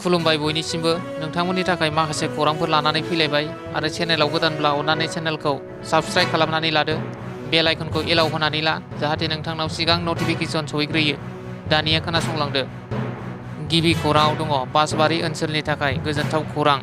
खुलुमबाय बयनिसिमबो नोंथांमोननि थाखाय माखासे खौरांफोर लानानै फैलायबाय आरो चेनेलाव गोदानब्ला अन्नानै चेनेलखौ साबस्क्राइब खालामनानै लादो बेल आइकनखौ एलाव होनानै ला जाहाथे नोंथांनाव सिगां नटिफिकेसन सहैग्रोयो। दानिया खोनासंलांदो। गिबि खौराङाव दङ बासबारि ओनसोलनि थाखाय गोजोनथाव खौरां।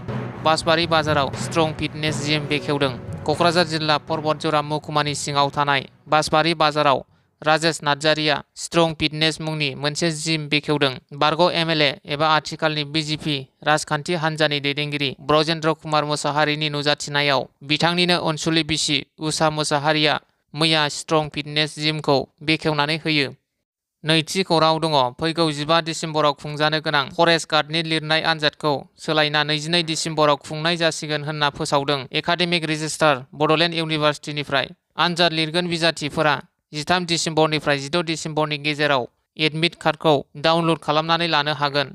बासबारि बाजाराव स्ट्रं फिटनेस जिम बेखेवदों। क'क्राझार जिल्ला पर्बतजरा महकुमानि सिङाव थानाय बासबारि बाजाराव राजेश नार्जारिया स्ट्रं फिटनेस मुंनि मोनसे जिम बेखेवदों। बारग' एमएलए एबा आथिखालनि बिजेपि राजखान्थि हान्जानि दैदेनगिरि ब्रजेन्द्र कुमार मोसाहारिनि नुजाथिनायाव बिथांनिनो अनसुलि बिसि उषा मोसाहारिया मैया स्ट्रं फिटनेस जिमखौ बेखेवनानै होयो। नैथि खौराङाव दङ फैगौ 15 डिसेम्बराव खुंजानो गोनां फरेस्ट गार्डनि लिरनाय आनजादखौ सोलायना 22 डिसेम्बराव खुंनाय जासिगोन होनना फोसावदों एकाडेमिक रेजिस्टार बड'लेण्ड इउनिभार्सिटिनिफ्राय। आनजाद लिरगोन बिजाथिफोरा 13 डिसेम्बरनिफ्राय 16 डिसेम्बरनि गेजेराव एडमिट कार्डखौ डाउनलड खालामनानै लानो हागोन।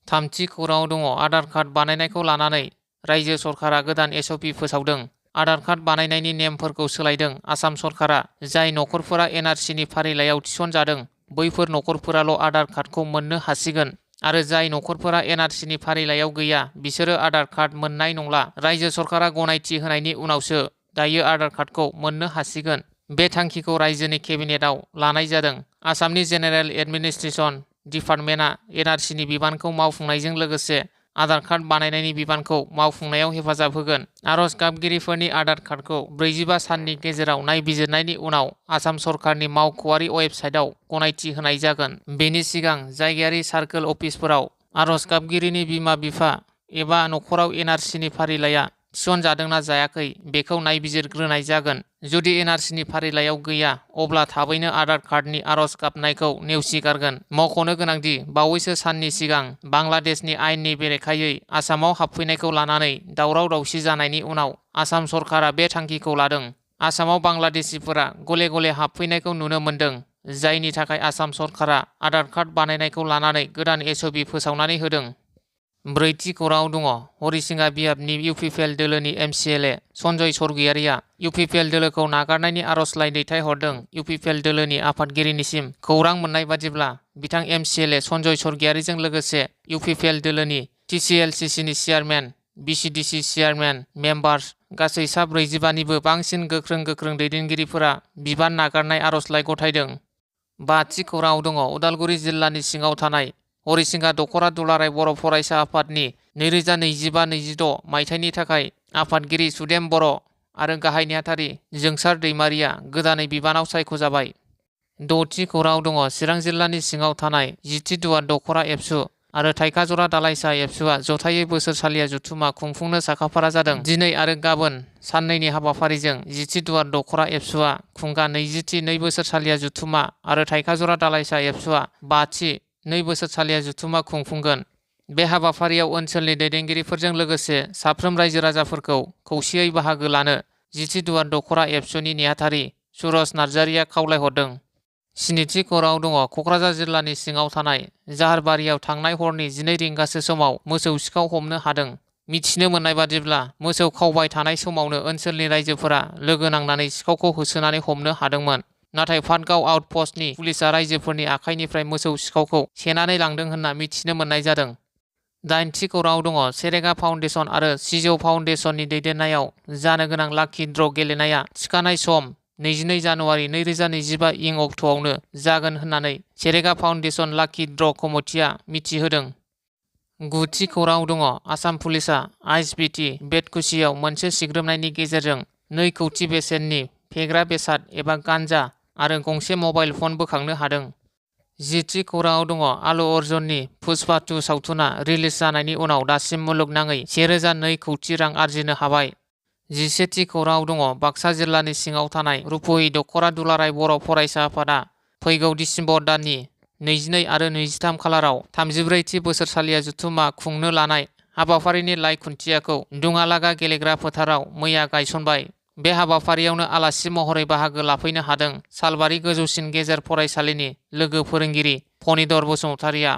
थामथि खौराङाव दङ आधार कार्ड बानायनायखौ लानानै रायजो सरकारा गोदान एसअपि फोसावदों। आधार कार्ड बानायनायनि नेमफोरखौ सोलायदों आसाम सरकारा। जाय नखरफोरा एनआरसिनि फारिलाइयाव थिसनजादों बैफोर नखरफोराल' आधार कार्डखौ मोननो हासिगोन आरो जाय नखरफोरा एनआरसिनि फारिलाइयाव गैया बिसोरो आधार कार्ड मोननाय नंला। रायजो सरकारा गनायथि होनायनि उनावसो दायो आधार कार्डखौ मोननो हासिगोन। बे थांखिखौ रायजोनि केबिनेटआव लानाय जादों। आसामनि जेनेरेल एडमिनिस्ट्रेसन डिपार्टमेन्टआ एनआरसिनि बिबानखौ मावफुंनायजों लोगोसे आधार कार्ड बानायनायनि बिबानखौ मावफुंनायाव हेफाजाब होगोन। आर'ज गाबगिरिफोरनि आधार कार्डखौ 45 साननि गेजेराव नायबिजिरनायनि उनाव आसाम सरकारनि मावख'आरि वेबसाइटआव गनायथि होनाय जागोन। बेनि सिगां जायगायारि सार्कोल अफिसफोराव आर'ज गाबगिरिनि बिमा-बिफा एबा नखराव एनआरसिनि फारिलाइया थिसनजादोंना जायाखै बेखौ नायबिजिरग्रोनाय जागोन। जुदि एनआरसिनि फारिलाइयाव गैया अब्ला थाबैनो आधार कार्डनि आर'ज गाबनायखौ नेवसिगारगोन। मख'नो गोनांदि बावैसो साननि सिगां बांलादेशनि आयेननि बेरेखायै आसामाव हाबफैनायखौ लानानै दावराव-दावसि जानायनि उनाव आसाम सरकारा बे थांखिखौ लादों। आसामाव बांलादेशिफोरा गले-गले हाबफैनायखौ नुनो मोन्दों जायनि थाखाय आसाम सरकारा आधार कार्ड बानायनायखौ लानानै गोदान एसअपि फोसावनानै होदों। ब्रैथि खौराङाव दङ हरिसिङा बियाबनि इउपिपिएल दोलोनि एमसिएलए सन्जय सरगयारिया इउपिपिएल दोलोखौ नागारनायनि आर'जलाइ दैथायहरदों। इउपिपिएल दोलोनि आफादगिरिनिसिम खौरां मोननाय बादिब्ला बिथां एमसिएलए सन्जय सरगयारिजों लोगोसे इउपिपिएल दोलोनि टिसिएलसिसिनि चेयारमेन बिसिडिसि चेयारमेन मेम्बार्स गासै सा 45निबो बांसिन गोख्रों दैदेनगिरिफोरा बिबान नागारनाय आर'जलाइ गथायदों। बाथि खौराङाव दङ उदालगुरि जिल्लानि सिङाव थानाय हरिसिङा दख'रा दुलाराय बर' फरायसा आफादनि 2025-26 मायथाइनि थाखाय आफादगिरि सुदेम बर' आरो गाहाय नेहाथारि जोंसार दैमारिया गोदानै बिबानाव सायख'जाबाय। द'थि खौराङाव दङ चिरां जिल्लानि सिङाव थानाय 10थि दुवार दख'रा एबसु आरो थाइखाजरा दालाइसा एबसुआ जथायै बोसोरसालिया जथुम्मा खुंफुंनो साखाफारा जादों। दिनै आरो गाबोन साननैनि हाबाफारिजों 10थि दुवार दख'रा एबसुआ खुंगा 20थि 2 बोसोरसालिया जथुम्मा आरो थाइखाजरा दालाइसा एबसुआ 5थि 2 बोसोरसालिया जथुम्मा खुंफुंगोन। बे हाबाफारियाव ओनसोलनि दैदेनगिरिफोरजों लोगोसे साफ्रोम रायजो राजाफोरखौ खौसेयै बाहागो लानो 10थि दुवार दख'रा एबसुनि नेहाथारि सुरज नार्जारिया खावलायहरदों। स्निथि खौराङाव दङ क'क्राझार जिल्लानि सिङाव थानाय जाहारबारियाव थांनाय हरनि 12 रिंगासो समाव मोसौ सिखाव हमनो हादों। मिथिनो मोननाय बादिब्ला मोसौ खावबाय थानाय समावनो ओनसोलनि रायजोफोरा लोगो नांनानै सिखावखौ होसोनानै हमनो हादोंमोन। नाथाय पाटगाव आउटपस्टनि पुलिसआ रायजोफोरनि आखाइनिफ्राय मोसौ सिखावखौ सेनानै लांदों होनना मिथिनो मोननाय जादों। 8थि खौराङाव दङ सेरेगा फाउन्डेसन आरो सिजौ फाउन्डेसननि दैदेननायाव जानो गोनां लाकी ड्र गेलेनाया थिखानाय सम 22 जानुवारि 2025 इं अक्ट'आवनो जागोन होननानै सेरेगा फाउन्डेसन लाकी ड्र कमिटिआ मिथिहोदों। 9थि खौराङाव दङ आसाम पुलिसआ आइसबिटि बेतकुसियाव मोनसे सिग्रोमनायनि गेजेरजों 2 कौटि बेसेननि फेग्रा बेसाद एबा गान्जा आरो गंसे मबाइल फन बोखांनो हादों। 10थि खौराङाव दङ आलु अर्जुननि पुष्पा 2 सावथुना रिलिज जानायनि उनाव दासिम मुलुगनाङै 1,002 कौटि रां आरजिनो हाबाय। 11थि खौराङाव दङ बाक्सा जिल्लानि सिङाव थानाय रुपहि दख'रा दुलाराय बर' फरायसा आफादा फैगौ डिसेम्बर दाननि 22 आरो 23 खालाराव 34थि बोसोरसालिया जथुम्मा खुंनो लानाय हाबाफारिनि लाइ खुन्थियाखौ दुङालागा गेलेग्रा फोथाराव मैया गायसनबाय। बे हाबाफारियावनो आलासि महरै बाहागो लाफैनो हादों सालबारि गोजौसिन गेजेर फरायसालिनि लोगो फोरोंगिरि फनिधर बसुमतारिया।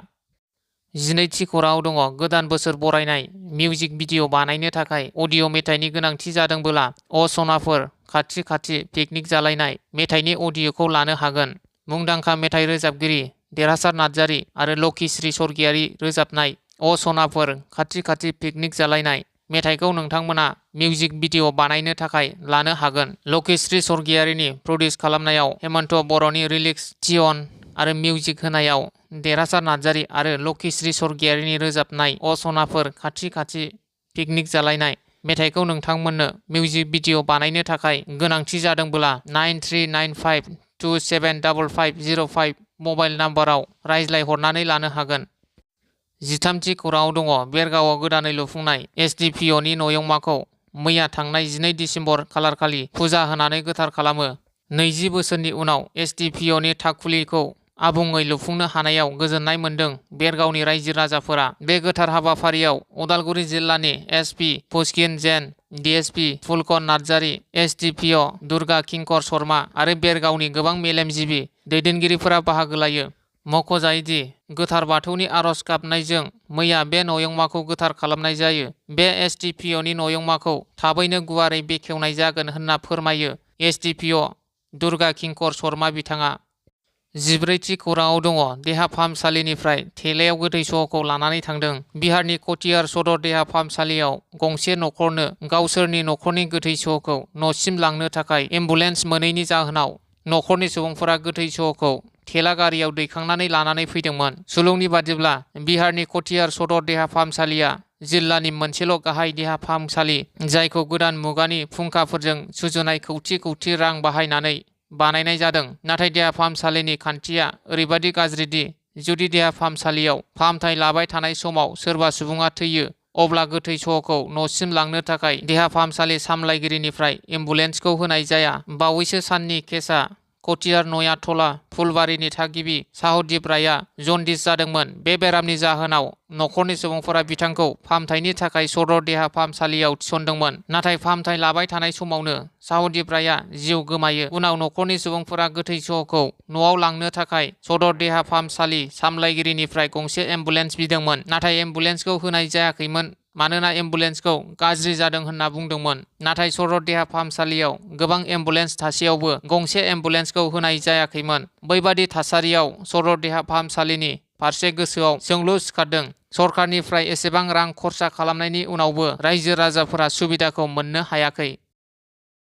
12थि खौराङाव दङ गोदान बोसोर बरायनाय मिउजिक भिडिअ बानायनो थाखाय अडिअ मेथाइनि गोनांथि जादोंबोला सनाफोर खाथि पिकनिक जालायनाय मेथाइनि अडिअखौ लानो हागोन। मुंदांखा मेथाइ रोजाबगिरि देरहासार नार्जारि आरो लकिश्री सरगयारि रोजाबनाय अ सनाफोर खाथि खाथि पिकनिक जालायनाय मेथाइखौ नोंथांमोना मिउजिक भिडिअ बानायनो थाखाय लानो हागोन। लकिश्री स्वर्गियारिनि प्रडिउस खालामनायाव हेमन्त बर'नि रिलिक्स टियन आरो मिउजिक होनायाव देरहासार नार्जारी आरो लकिश्री स्वर्गियारिनि रोजाबनाय अ सनाफोर खाथि खाथि पिकनिक जालायनाय मेथाइखौ नोंथांमोननो मिउजिक भिडिअ बानायनो थाखाय गोनांथि जादोंब्ला 9395275505 मबाइल नाम्बाराव रायज्लायहरनानै लानो हागोन। 13थि खौराङाव दङ बेरगावआव गोदानै लुफुंनाय एसडिपिअनि नयंमाखौ मैया थांनाय 12 दिसेम्बर खालारखालि फुजा होनानै गोथार खालामो। 20 बोसोरनि उनाव एसडिपिअनि थाखुलिखौ आबुङै लुफुंनो हानायाव गोजोननाय मोन्दों बेरगावनि रायजो राजाफोरा। बे गोथार हाबाफारियाव उदालगुरि जिल्लानि एसपि पुष्किन जैन, डिएसपि फुलकन नार्जारी, एसडिपिअ दुर्गा किंकर शर्मा आरो बेरगावनि गोबां मेलेमजिबि दैदेनगिरिफोरा बाहागो लायो। मख'जायोदि गोथार बाथौनि आरज गाबनायजों मैया बे नयंमाखौ गोथार खालामनाय जायो। बे एसडिपिअनि नयंमाखौ थाबैनो गुवारै बेखेवनाय जागोन होनना फोरमायो एसडिपिअ दुर्गा किंकर शर्मा बिथाङा। 14थि खौराङाव दङ देहा फाहामसालिनिफ्राय थेलायाव गोथै सहखौ लानानै थांदों। बिहारनि कटियार सदर देहा फाहामसालियाव गंसे नखरनो गावसोरनि नखरनि गोथै सहखौ न'सिम लांनो थाखाय एम्बुलेन्स मोनैनि जाहोनाव नखरनि सुबुंफोरा गोथै सहखौ थेला गारियाव दैखांनानै लानानै फैदोंमोन। सुलुंनि बादिब्ला बिहारनि कटियार सदर देहा फाहामसालिया जिल्लानि मोनसेल' गाहाय देहा फाहामसालि जायखौ गोदान मुगानि फुंखाफोरजों सुजुनाय खौथि खौथि रां बाहायनानै बानायनाय जादों। नाथाय देहा फाहामसालिनि खान्थिया ओरैबादि गाज्रिदि जुदि देहा फाहामसालियाव फाहामथाय लाबाय थानाय समाव सोरबा सुबुङा थैयो अब्ला गोथै सहखौ न'सिम लांनो थाखाय देहा फाहामसालि सामलायगिरिनिफ्राय एम्बुलेन्सखौ होनाय जाया। बावैसो साननि केसआ कटियार नयाथला फुलबारिनि थागिबि साहुदीप रायआ जन्दिस जादोंमोन। बे बेरामनि जाहोनाव नखरनि सुबुंफोरा बिथांखौ फाहामथायनि थाखाय सदर देहा फाहामसालियाव थिसनदोंमोन। नाथाय फाहामथाय लाबाय थानाय समावनो साहुदीप रायआ जिउ गोमायो। उनाव नखरनि सुबुंफोरा गोथै सहखौ न'आव लांनो थाखाय सदर देहा फाहामसालि सामलायगिरिनिफ्राय गंसे एम्बुलेन्स बिदोंमोन। नाथाय एम्बुलेन्सखौ होनाय जायाखैमोन मानोना एम्बुलेन्सखौ गाज्रि जादों होनना बुंदोंमोन। नाथाय सदर देहा फाहामसालियाव गोबां एम्बुलेन्स थासेयावबो गंसे एम्बुलेन्सखौ होनाय जायाखैमोन। बैबादि थासारियाव सदर देहा फाहामसालिनि फारसे गोसोआव सोंलु सिखारदों। सरखारनिफ्राय एसेबां रां खरसा खालामनायनि उनावबो रायजो राजाफोरा सुबिदाखौ मोननो हायाखै।